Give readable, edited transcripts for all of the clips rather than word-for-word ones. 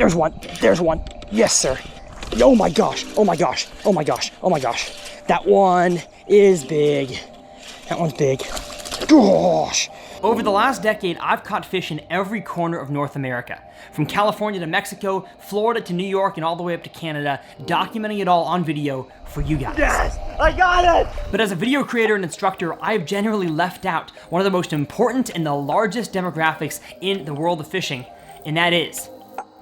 There's one. There's one. Yes, sir. Oh my gosh. Oh my gosh. Oh my gosh. Oh my gosh. That one is big. That one's big. Gosh. Over the last decade, I've caught fish in every corner of North America. From California to Mexico, Florida to New York, and all the way up to Canada, documenting it all on video for you guys. Yes, I got it! But as a video creator and instructor, I have generally left out one of the most important and the largest demographics in the world of fishing, and that is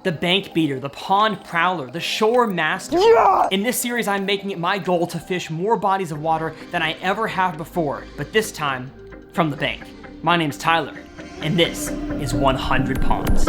the bank beater, the pond prowler, the shore master. Yeah! In this series, I'm making it my goal to fish more bodies of water than I ever have before, but this time, from the bank. My name's Tyler, and this is 100 Ponds.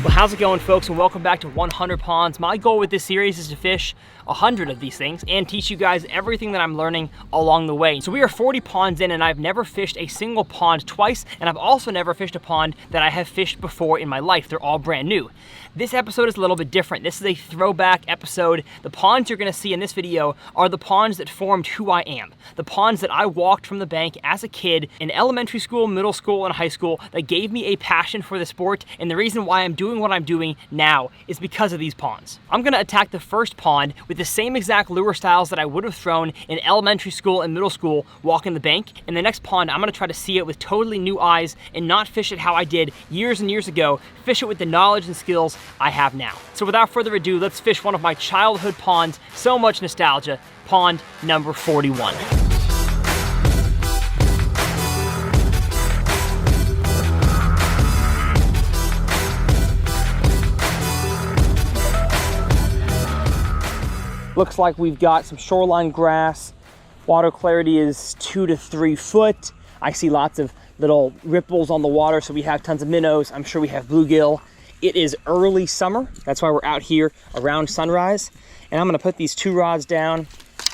Well, how's it going, folks, and welcome back to 100 Ponds. My goal with this series is to fish 100 of these things and teach you guys everything that I'm learning along the way. So we are 40 ponds in, and I've never fished a single pond twice, and I've also never fished a pond that I have fished before in my life. They're all brand new. This episode is a little bit different. This is a throwback episode. The ponds you're gonna see in this video are the ponds that formed who I am. The ponds that I walked from the bank as a kid in elementary school, middle school, and high school that gave me a passion for the sport, and the reason why I'm doing what I'm doing now is because of these ponds. I'm gonna attack the first pond with the same exact lure styles that I would have thrown in elementary school and middle school walking the bank. In the next pond, I'm gonna try to see it with totally new eyes and not fish it how I did years and years ago, fish it with the knowledge and skills I have now. So without further ado, let's fish one of my childhood ponds. So much nostalgia. Pond number 41. Looks like we've got some shoreline grass. Water clarity is 2 to 3 foot. I see lots of little ripples on the water, so we have tons of minnows. I'm sure we have bluegill. It is early summer. That's why we're out here around sunrise. And I'm gonna put these 2 rods down,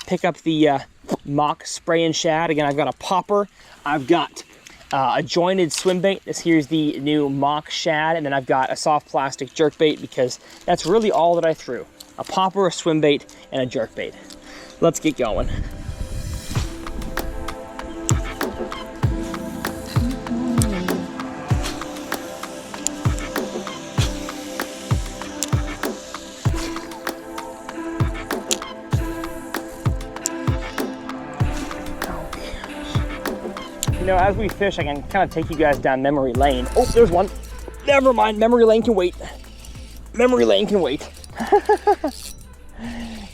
pick up the mock spray and shad. Again, I've got a popper. I've got a jointed swim bait. This here's the new mock shad. And then I've got a soft plastic jerk bait because that's really all that I threw. A popper, a swim bait, and a jerk bait. Let's get going. You know, as we fish, I can kind of take you guys down memory lane. Oh, there's one. Never mind, memory lane can wait. Memory lane can wait.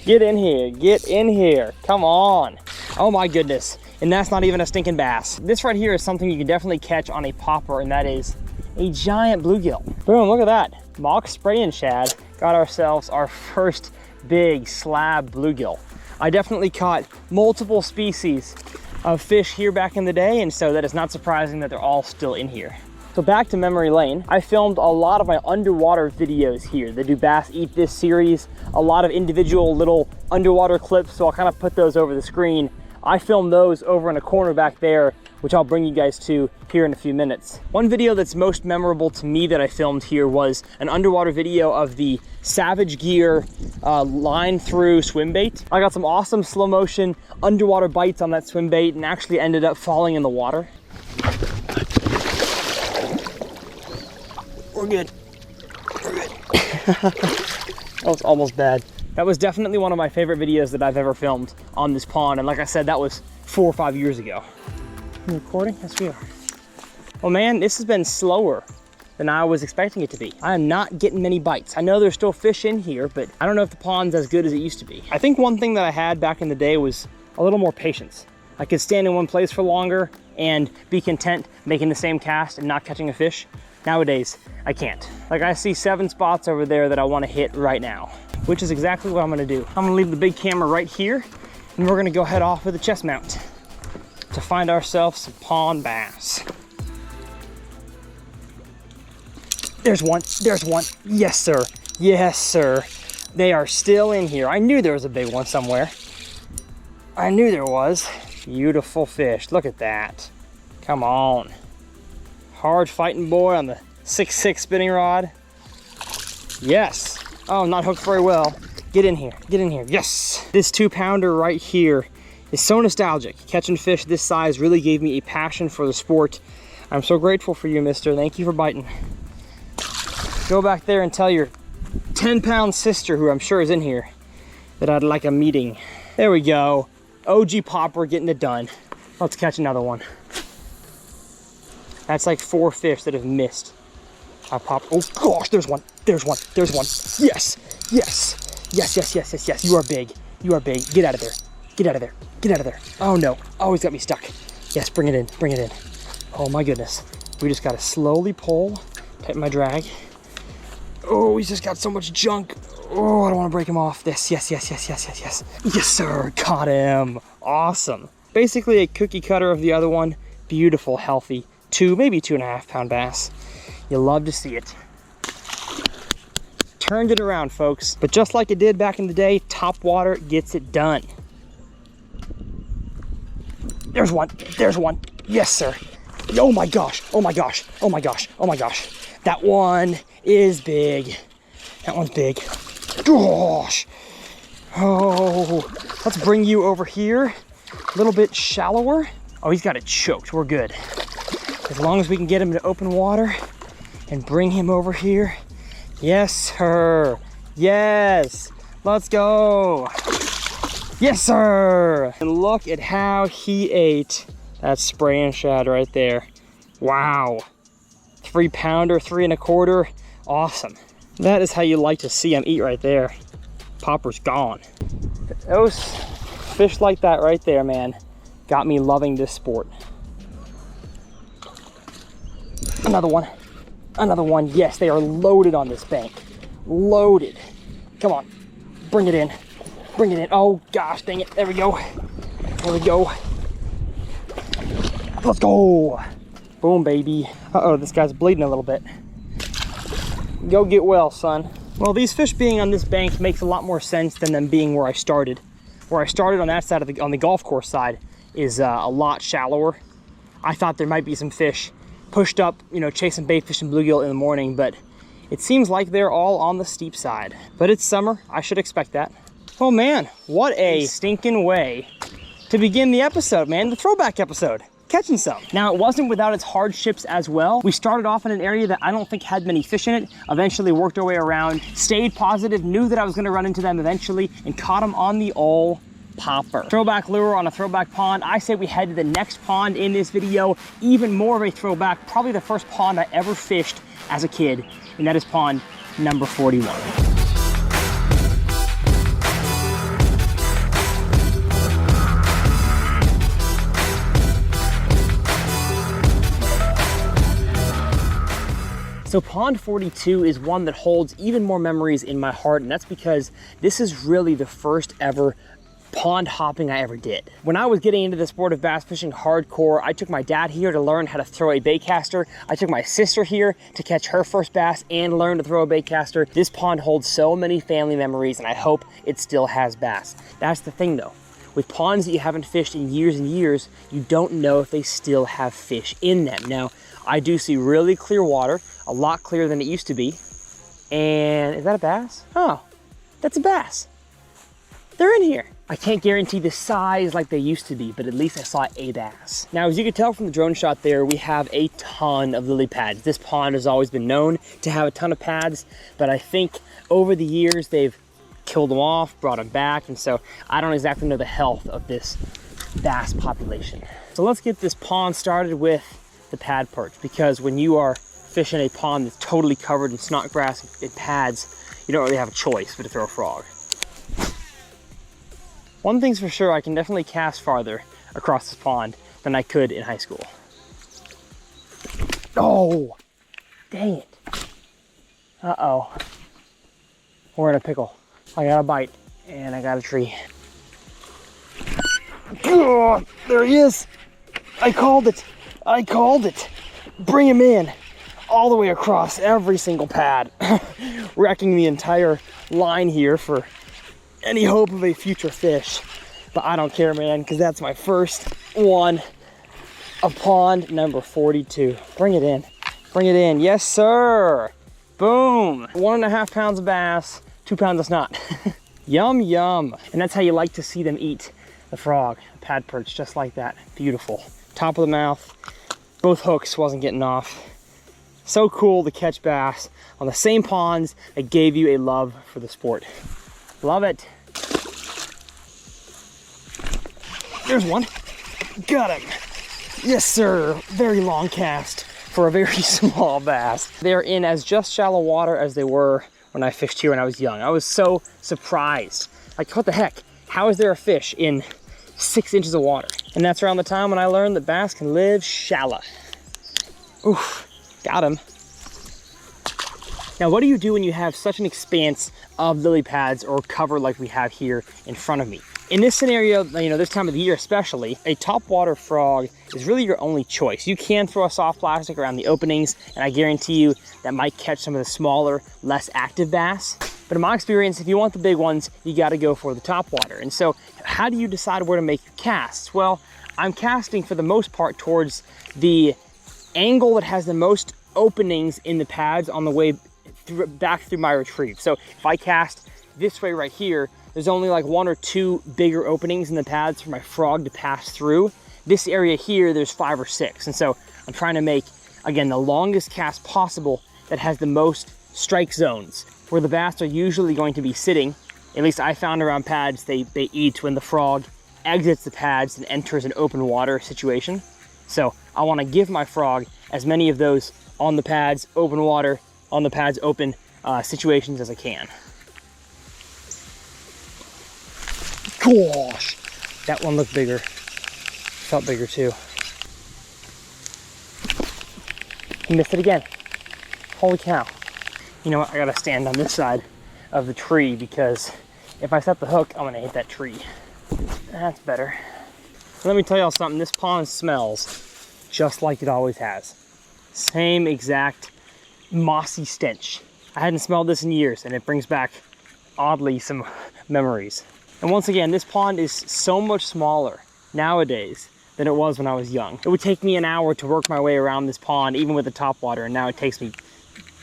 Get in here, get in here. Come on. Oh my goodness. And that's not even a stinking bass. This right here is something you can definitely catch on a popper, and that is a giant bluegill. Boom, look at that. Mock spray and shad. Got ourselves our first big slab bluegill. I definitely caught multiple species of fish here back in the day, and so that is not surprising that they're all still in here. So back to memory lane, I filmed a lot of my underwater videos here, the Do Bass Eat This series, a lot of individual little underwater clips, so I'll kind of put those over the screen. I filmed those over in a corner back there, which I'll bring you guys to here in a few minutes. One video that's most memorable to me that I filmed here was an underwater video of the Savage Gear line through swim bait. I got some awesome slow motion underwater bites on that swim bait and actually ended up falling in the water. We're good. We're good. That was almost bad. That was definitely one of my favorite videos that I've ever filmed on this pond. And like I said, that was 4 or 5 years ago. Are you recording? Yes, we are. Well, man, this has been slower than I was expecting it to be. I am not getting many bites. I know there's still fish in here, but I don't know if the pond's as good as it used to be. I think one thing that I had back in the day was a little more patience. I could stand in one place for longer and be content making the same cast and not catching a fish. Nowadays, I can't. Like, I see 7 spots over there that I want to hit right now, which is exactly what I'm going to do. I'm going to leave the big camera right here, and we're going to go head off with a chest mount to find ourselves some pond bass. There's one. There's one. Yes, sir. Yes, sir. They are still in here. I knew there was a big one somewhere. I knew there was. Beautiful fish. Look at that. Come on. Hard fighting boy on the 6'6" spinning rod. Yes. Oh, not hooked very well. Get in here. Get in here. Yes. This 2-pounder right here is so nostalgic. Catching fish this size really gave me a passion for the sport. I'm so grateful for you, mister. Thank you for biting. Go back there and tell your 10-pound sister, who I'm sure is in here, that I'd like a meeting. There we go. OG popper getting it done. Let's catch another one. That's like 4 fish that have missed. I pop. Oh gosh, there's one. There's one. There's one. Yes. Yes. Yes, yes, yes, yes, yes. You are big. You are big. Get out of there. Get out of there. Get out of there. Oh no. Oh, he's got me stuck. Yes, bring it in. Bring it in. Oh my goodness. We just gotta slowly pull. Tighten my drag. Oh, he's just got so much junk. Oh, I don't want to break him off. This. Yes, yes, yes, yes, yes, yes. Yes, sir. Caught him. Awesome. Basically a cookie cutter of the other one. Beautiful, healthy, maybe 2.5 pound bass. You love to see it. Turned it around, folks. But just like it did back in the day, Topwater gets it done. There's one. There's one. Yes, sir. Oh my gosh. Oh my gosh. Oh my gosh. Oh my gosh. That one is big. That one's big. Gosh. Oh, let's bring you over here. A little bit shallower. Oh, he's got it choked. We're good. As long as we can get him to open water and bring him over here. Yes, sir. Yes. Let's go. Yes, sir. And look at how he ate that spray and shad right there. Wow. 3-pounder, 3 1/4. Awesome. That is how you like to see him eat right there. Popper's gone. Those fish like that right there, man, got me loving this sport. Another one. Another one. Yes, they are loaded on this bank. Loaded. Come on. Bring it in. Bring it in. Oh, gosh, dang it. There we go. There we go. Let's go. Boom, baby. Uh-oh, this guy's bleeding a little bit. Go get well, son. Well, these fish being on this bank makes a lot more sense than them being where I started. Where I started on that side of on the golf course side is a lot shallower. I thought there might be some fish pushed up, you know, chasing baitfish and bluegill in the morning, but it seems like they're all on the steep side. But it's summer, I should expect that. Oh man, what a stinking way to begin the episode, man. The throwback episode. Catching some. Now, it wasn't without its hardships as well. We started off in an area that I don't think had many fish in it, eventually worked our way around, stayed positive, knew that I was gonna run into them eventually, and caught them on the old popper. Throwback lure on a throwback pond. I say we head to the next pond in this video, even more of a throwback, probably the first pond I ever fished as a kid, and that is pond number 41. So pond 42 is one that holds even more memories in my heart, and that's because this is really the first ever pond hopping I ever did. When I was getting into the sport of bass fishing hardcore, I took my dad here to learn how to throw a baitcaster. I took my sister here to catch her first bass and learn to throw a baitcaster. This pond holds so many family memories, and I hope it still has bass. That's the thing though. With ponds that you haven't fished in years and years, you don't know if they still have fish in them. Now, I do see really clear water, a lot clearer than it used to be. And is that a bass? Oh, that's a bass. They're in here. I can't guarantee the size like they used to be, but at least I saw a bass. Now, as you can tell from the drone shot there, we have a ton of lily pads. This pond has always been known to have a ton of pads, but I think over the years they've killed them off, brought them back, and so I don't exactly know the health of this bass population. So let's get this pond started with the pad perch, because when you are fishing a pond that's totally covered in snot grass and pads, you don't really have a choice but to throw a frog. One thing's for sure, I can definitely cast farther across this pond than I could in high school. Oh, dang it. Uh-oh. We're in a pickle. I got a bite and I got a tree. Oh, there he is. I called it. I called it. Bring him in. All the way across every single pad. Wrecking the entire line here for any hope of a future fish. But I don't care, man, because that's my first one of pond number 42. Bring it in. Bring it in. Yes, sir. Boom. 1.5 pounds of bass, 2 pounds of snot. Yum, yum. And that's how you like to see them eat the frog, pad perch, just like that. Beautiful. Top of the mouth, both hooks wasn't getting off. So cool to catch bass on the same ponds that gave you a love for the sport. Love it. There's one. Got him. Yes, sir. Very long cast for a very small bass. They're in as just shallow water as they were when I fished here when I was young. I was so surprised. Like, what the heck? How is there a fish in 6 inches of water? And that's around the time when I learned that bass can live shallow. Oof, got him. Now, what do you do when you have such an expanse of lily pads or cover like we have here in front of me? In this scenario, you know, this time of the year especially, a topwater frog is really your only choice. You can throw a soft plastic around the openings, and I guarantee you that might catch some of the smaller, less active bass. But in my experience, if you want the big ones, you gotta go for the topwater. And so how do you decide where to make your casts? Well, I'm casting for the most part towards the angle that has the most openings in the pads on the way back through my retrieve. So if I cast this way right here, there's only like 1 or 2 bigger openings in the pads for my frog to pass through. This area here, there's 5 or 6. And so I'm trying to make, again, the longest cast possible that has the most strike zones where the bass are usually going to be sitting. At least I found around pads, they eat when the frog exits the pads and enters an open water situation. So I want to give my frog as many of those on the pads, open water, on the pads, open situations as I can. Gosh, that one looked bigger. Felt bigger too. He missed it again. Holy cow. You know what, I gotta stand on this side of the tree because if I set the hook, I'm gonna hit that tree. That's better. Let me tell y'all something, this pond smells just like it always has. Same exact mossy stench. I hadn't smelled this in years, and it brings back, oddly, some memories. And once again, this pond is so much smaller nowadays than it was when I was young. It would take me an hour to work my way around this pond, even with the topwater, and now it takes me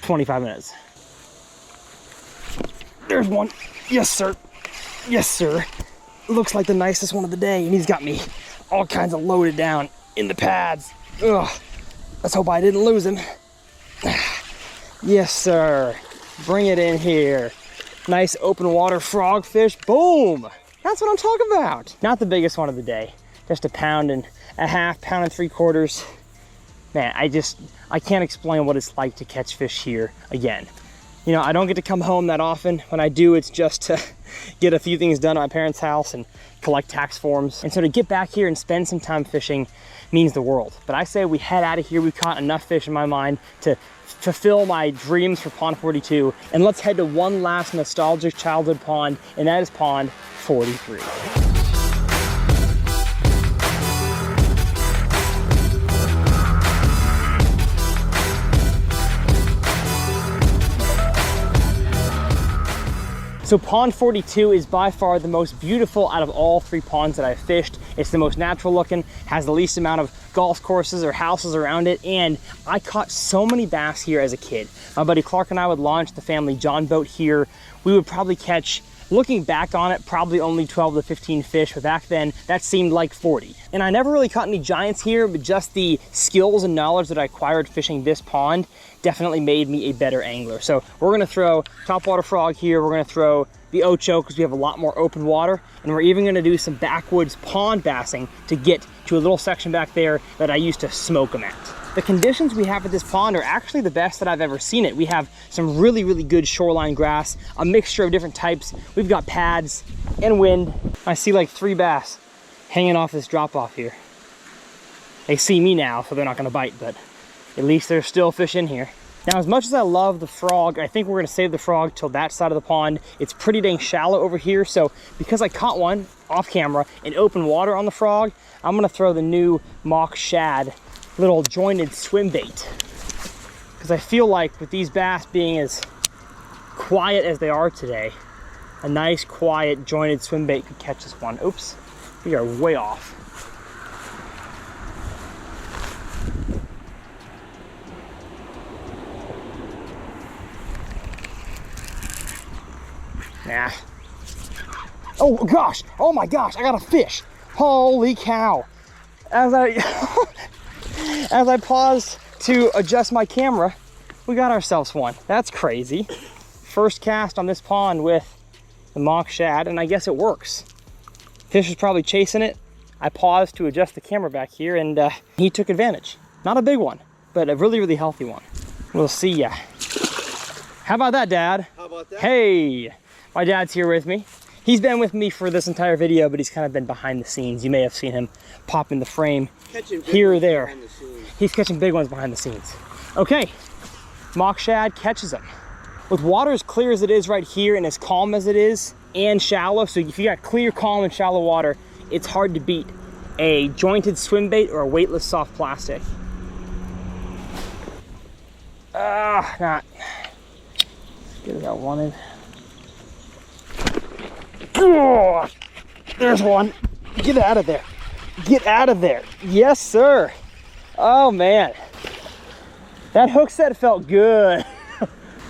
25 minutes. There's one. Yes, sir. Yes, sir. Looks like the nicest one of the day, and he's got me all kinds of loaded down in the pads. Ugh. Let's hope I didn't lose him. Yes, sir. Bring it in here. Nice open water frogfish. Boom! That's what I'm talking about. Not the biggest one of the day. Just a 1.5 pounds, 1.75 pounds. Man, I can't explain what it's like to catch fish here again. You know, I don't get to come home that often. When I do, it's just to get a few things done at my parents' house and collect tax forms. And so to get back here and spend some time fishing means the world. But I say we head out of here. We've caught enough fish in my mind to fulfill my dreams for Pond 42. And let's head to one last nostalgic childhood pond, and that is Pond 43. So Pond 42 is by far the most beautiful out of all 3 ponds that I've fished. It's the most natural looking, has the least amount of golf courses or houses around it, and I caught so many bass here as a kid. My buddy Clark and I would launch the family John boat here. We would probably catch, looking back on it, probably only 12 to 15 fish, but back then that seemed like 40. And I never really caught any giants here, but just the skills and knowledge that I acquired fishing this pond definitely made me a better angler. So we're gonna throw topwater frog here, we're gonna throw the ocho because we have a lot more open water, and we're even gonna do some backwoods pond bassing to get to a little section back there that I used to smoke them at. The conditions we have at this pond are actually the best that I've ever seen it. We have some really, really good shoreline grass, a mixture of different types. We've got pads and wind. I see like 3 bass hanging off this drop off here. They see me now, so they're not gonna bite, but at least there's still fish in here. Now, as much as I love the frog, I think we're gonna save the frog till that side of the pond. It's pretty dang shallow over here, so because I caught one off camera in open water on the frog, I'm gonna throw the new mock shad little jointed swim bait. Because I feel like with these bass being as quiet as they are today, a nice quiet jointed swim bait could catch this one. Oops, we are way off. Nah. Oh gosh, oh my gosh, I got a fish. Holy cow. As I as I paused to adjust my camera, we got ourselves one. That's crazy. First cast on this pond with the mock shad, and I guess it works. Fish is probably chasing it. I paused to adjust the camera back here, and he took advantage. Not a big one, but a really, really healthy one. We'll see ya. How about that, Dad? How about that? Hey, my dad's here with me. He's been with me for this entire video, but he's kind of been behind the scenes. You may have seen him pop in the frame here or there. He's catching big ones behind the scenes. Okay, mock shad catches them. With water as clear as it is right here and as calm as it is and shallow, so if you got clear, calm, and shallow water, it's hard to beat a jointed swim bait or a weightless soft plastic. Not as good as I wanted. Oh, there's one. Get out of there. Get out of there. Yes, sir. Oh, man. That hook set felt good.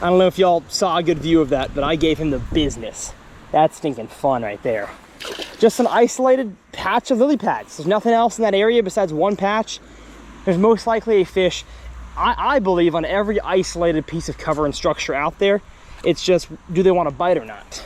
I don't know if y'all saw a good view of that, but I gave him the business. That's stinking fun right there. Just an isolated patch of lily pads. There's nothing else in that area besides one patch. There's most likely a fish, I believe, on every isolated piece of cover and structure out there. It's just, do they want to bite or not?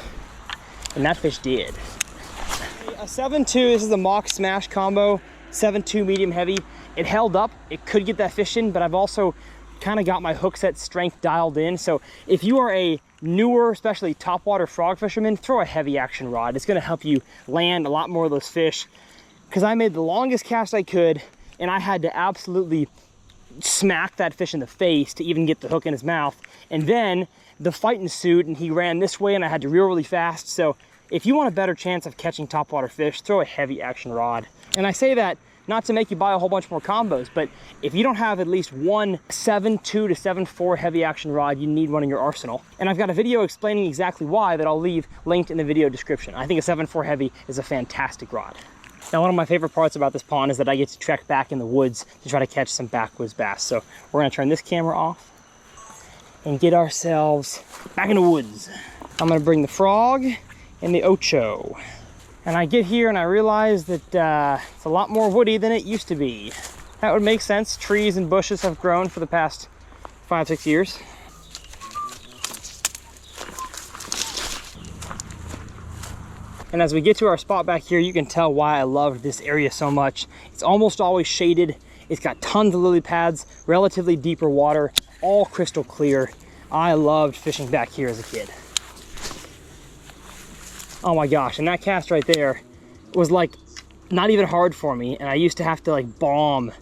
And that fish did. A 7.2, this is a mock smash combo, 7.2 medium heavy. It held up, it could get that fish in, but I've also kind of got my hook set strength dialed in. So if you are a newer, especially topwater frog fisherman, throw a heavy action rod. It's gonna help you land a lot more of those fish. Because I made the longest cast I could, and I had to absolutely smack that fish in the face to even get the hook in his mouth. And then the fight ensued, and he ran this way, and I had to reel really fast. So if you want a better chance of catching topwater fish, throw a heavy action rod. And I say that not to make you buy a whole bunch more combos, but if you don't have at least one 7.2 to 7.4 heavy action rod, you need one in your arsenal. And I've got a video explaining exactly why that I'll leave linked in the video description. I think a 7.4 heavy is a fantastic rod. Now, one of my favorite parts about this pond is that I get to trek back in the woods to try to catch some backwoods bass. So we're gonna turn this camera off and get ourselves back in the woods. I'm gonna bring the frog and the ocho. And I get here and I realize that it's a lot more woody than it used to be. That would make sense. Trees and bushes have grown for the past 5-6 years. And as we get to our spot back here, you can tell why I love this area so much. It's almost always shaded. It's got tons of lily pads, relatively deeper water, all crystal clear. I loved fishing back here as a kid. Oh my gosh, and that cast right there was like not even hard for me, and I used to have to like bomb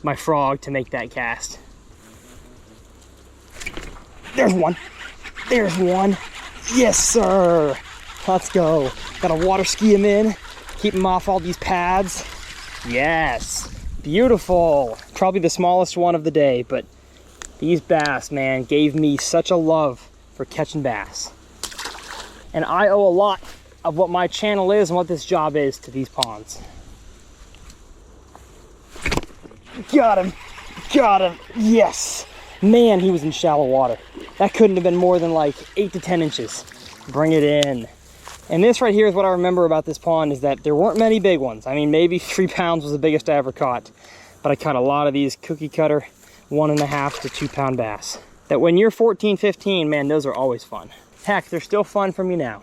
my frog to make that cast. There's one. There's one. Yes, sir. Let's go. Gotta water ski him in, keep him off all these pads. Yes, beautiful. Probably the smallest one of the day, but these bass, man, gave me such a love for catching bass. And I owe a lot of what my channel is and what this job is to these ponds. Got him, got him, yes. Man, he was in shallow water. That couldn't have been more than like 8 to 10 inches. Bring it in. And this right here is what I remember about this pond, is that there weren't many big ones. I mean, maybe 3 pounds was the biggest I ever caught, but I caught a lot of these cookie cutter 1.5 to 2 pound bass. That when you're 14, 15, man, those are always fun. Heck, they're still fun for me now.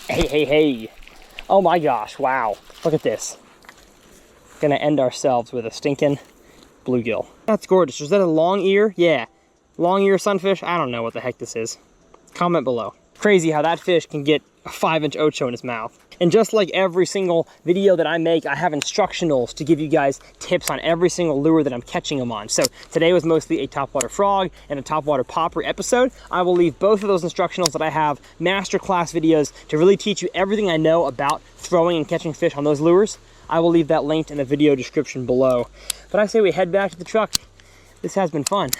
Hey, hey, hey. Oh my gosh, wow. Look at this. Gonna end ourselves with a stinking bluegill. That's gorgeous. Is that a long ear? Yeah. Long ear sunfish? I don't know what the heck this is. Comment below. Crazy how that fish can get a 5-inch ocho in his mouth. And just like every single video that I make, I have instructionals to give you guys tips on every single lure that I'm catching them on. So today was mostly a topwater frog and a topwater popper episode. I will leave both of those instructionals that I have masterclass videos to really teach you everything I know about throwing and catching fish on those lures. I will leave that linked in the video description below. But I say we head back to the truck. This has been fun.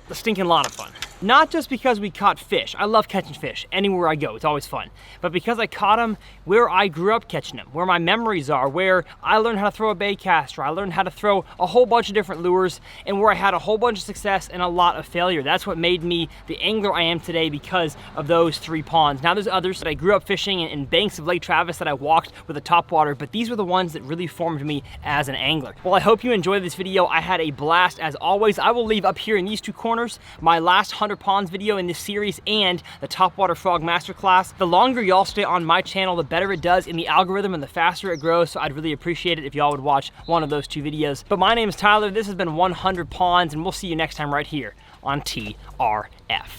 A stinking lot of fun. Not just because we caught fish. I love catching fish. Anywhere I go, it's always fun. But because I caught them where I grew up catching them, where my memories are, where I learned how to throw a baitcaster, I learned how to throw a whole bunch of different lures, and where I had a whole bunch of success and a lot of failure. That's what made me the angler I am today, because of those 3 ponds. Now there's others that I grew up fishing in banks of Lake Travis that I walked with a topwater, but these were the ones that really formed me as an angler. Well, I hope you enjoyed this video. I had a blast as always. I will leave up here in these 2 corners my last 100 ponds video in this series and the Topwater Frog Masterclass. The longer y'all stay on my channel, the better it does in the algorithm and the faster it grows, so I'd really appreciate it if y'all would watch one of those 2 videos. But my name is Tyler, this has been 100 Ponds, and we'll see you next time right here on TRF.